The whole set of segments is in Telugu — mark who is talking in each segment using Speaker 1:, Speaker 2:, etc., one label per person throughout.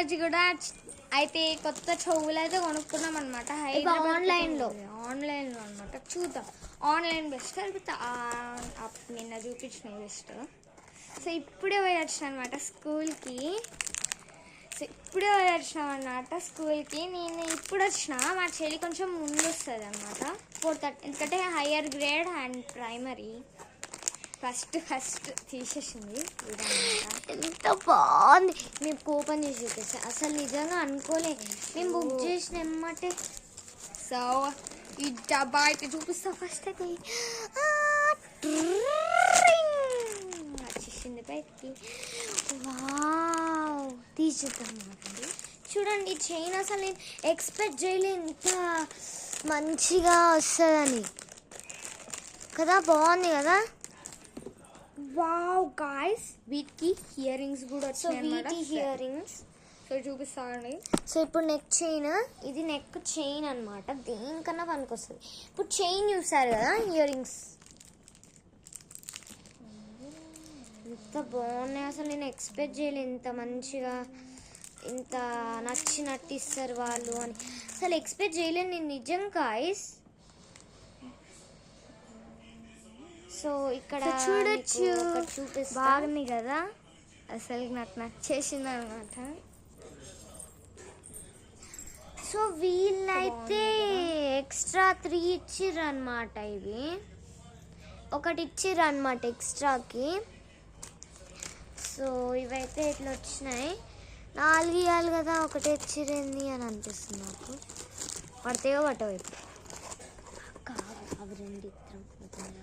Speaker 1: ఈరోజు కూడా అయితే కొత్త చెవులు అయితే కొనుక్కున్నాం అనమాట. ఆన్లైన్లో అనమాట. చూద్దాం ఆన్లైన్ బెస్ట్ లేకపోతే నిన్న చూపించిన బెస్ట్. సో ఇప్పుడే పోయి వచ్చిన అనమాట స్కూల్కి. నేను ఇప్పుడు వచ్చిన. మా చెల్లి కొంచెం ముందు వస్తుంది అనమాట 4:30, ఎందుకంటే higher grade and primary first తీసేసింది. ఎంత బాగుంది. మేము ఓపెన్ చేసి చూపిస్తాం. అసలు నిజంగా అనుకోలే మేము బుక్ చేసిన ఎమ్మటే. సో ఈ డబ్బా అయితే చూపిస్తా. ఫస్ట్ అయితే వచ్చేసింది బయటికి. వావ్, తీసేద్దాం. చూడండి ఈ చైన్ అసలు నేను ఎక్స్పెక్ట్ చేయలేదు ఇంత మంచిగా వస్తుందని కదా. బాగుంది కదా. వావ్ గాయ్స్, వీటికి ఇయర్ రింగ్స్ కూడా వచ్చాయి. ఇయరింగ్స్ సో చూపిస్తానండి. సో ఇప్పుడు నెక్ చైన్, ఇది నెక్ చైన్ అనమాట. దేనికన్నా పనికొస్తుంది. ఇప్పుడు చైన్ చూసారు కదా, ఇయర్ రింగ్స్ ఎంత బాగున్నాయి. అసలు నేను ఎక్స్పెక్ట్ చేయలేదు ఇంత మంచిగా, ఇంత నచ్చినట్టు ఇస్తారు వాళ్ళు అని. అసలు ఎక్స్పెక్ట్ చేయలేదు నేను నిజం గాయ్స్. సో ఇక్కడ చూడొచ్చు, బాగుంది కదా. అసలు నాకు నచ్చేసింది అనమాట. సో వీళ్ళైతే ఎక్స్ట్రా 3 ఇచ్చిర్రు అనమాట. ఇవి ఒకటి ఇచ్చిర్రు అనమాట ఎక్స్ట్రాకి. సో ఇవైతే ఇట్లా వచ్చినాయి. 4 ఇవ్వాలి కదా, ఒకటే ఇచ్చిరేంది అని అనిపిస్తుంది నాకు. పడతాయో పట్టవు అవి 2 ఇద్దరం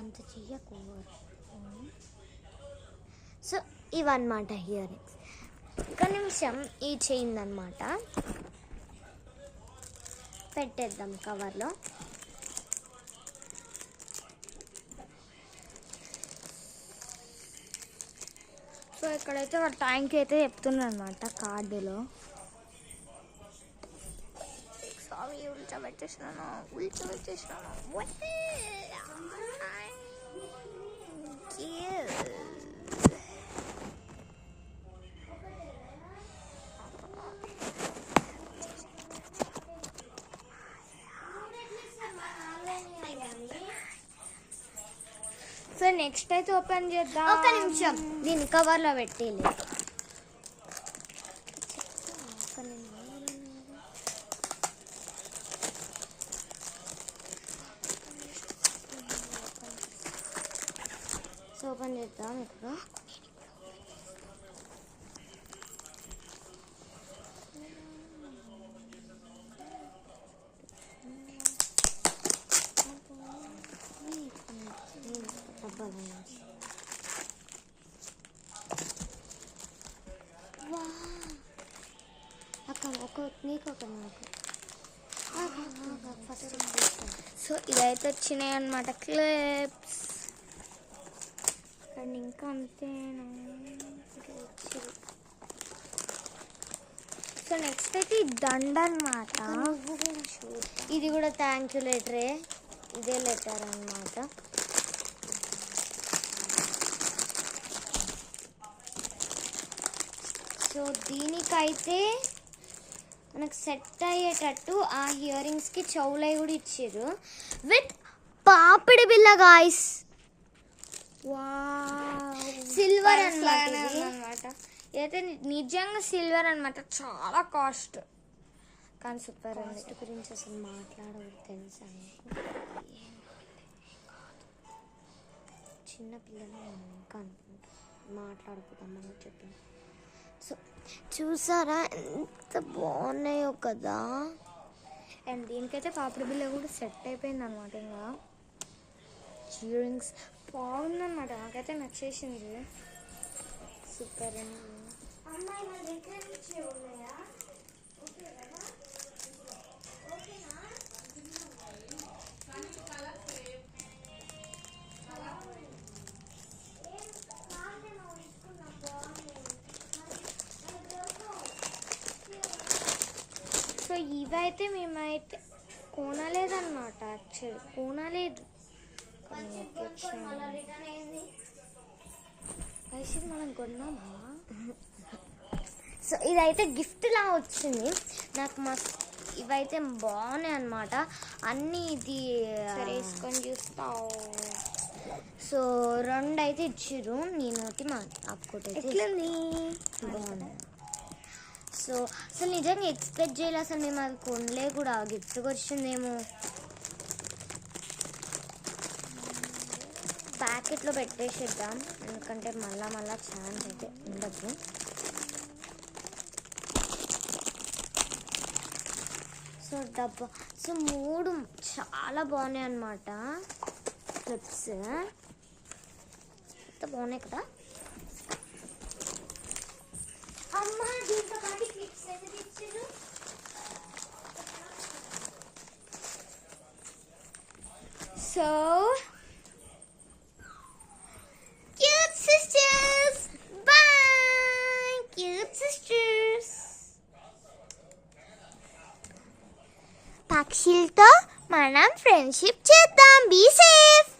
Speaker 1: అంత చెయ్యకు. సో ఇవన్నమాట ఇయర్ రింగ్స్. ఒక నిమిషం ఈ చైన్ అనమాట పెట్టేద్దాం కవర్లో. సో ఇక్కడైతే ఒక థ్యాంక్ యూ అయితే చెప్తున్నా అనమాట కార్డులో. సారీ ఉల్చబెట్టేసినాను. సో నెక్స్ట్ అయితే ఓపెన్ చేద్దాం. ఒక నిమిషం దీన్ని కవర్లో పెట్టేలే. సో ఓపెన్ చేద్దాం ఇప్పుడు. సో ఇదైతే వచ్చినాయి అన్నమాట క్లిప్స్. అండ్ ఇంకా అంతేనా. సో నెక్స్ట్ అయితే ఈ దండ అన్నమాట. ఇది కూడా థ్యాంక్ యూ లెటరే. ఇదే లెటర్ అన్నమాట. సో దీనికైతే మనకు సెట్ అయ్యేటట్టు ఆ ఇయర్ రింగ్స్కి చెవులై కూడా ఇచ్చారు విత్ పాపిడి బిల్ల గాయ్స్. సిల్వర్ అన్నమాట. ఇదైతే నిజంగా సిల్వర్ అన్నమాట. చాలా కాస్ట్ కానీ సూపర్. కాస్ట్ గురించి అసలు మాట్లాడకూడదు తెలుసా మీకు. చిన్న పిల్లలు ఇంకా అనుకుంటా మాట్లాడుకుందామని చెప్పింది. సో చూసారా ఎంత బాగున్నాయో కదా. అండ్ దీనికైతే పాపిడి బిల్ల కూడా సెట్ అయిపోయింది అనమాట. ఇంకా ఇయర్ రింగ్స్ బాగుందన్నమాట. నాకైతే నచ్చేసింది. సూపర్ అండి. సో ఇవైతే మేమైతే కొనలేదన్నమాట. యాక్చువల్లీ కొనలేదు. మనం కొన్నామా సో ఇదైతే గిఫ్ట్ లా వచ్చింది నాకు. మస్తు ఇవైతే బాగున్నాయి అన్నమాట అన్నీ. ఇది సరే వేసుకొని చూస్తావు. సో 2 అయితే ఇచ్చిర్రు. నేనైతే మా అప్పుకైతే బాగుంది. సో అసలు నిజంగా ఎక్స్పెక్ట్ చేయాలి. అసలు మేము అది కొనలే కూడా, గిఫ్ట్కి వచ్చిందేమో. ప్యాకెట్లో పెట్టేసేద్దాం, ఎందుకంటే మళ్ళా ఛాన్స్ అయితే ఉండదు. సో డబ్బా. సో 3 చాలా బాగున్నాయి అన్నమాట క్లిప్స్. ఎంత బాగున్నాయి కదా. అమ్మా దీంతో పాటు క్లిప్స్ ఎందుకు ఇచ్చారు? So cute sisters, bye cute sisters. పక్షులతో మనం ఫ్రెండ్షిప్ చేద్దాం. Be safe.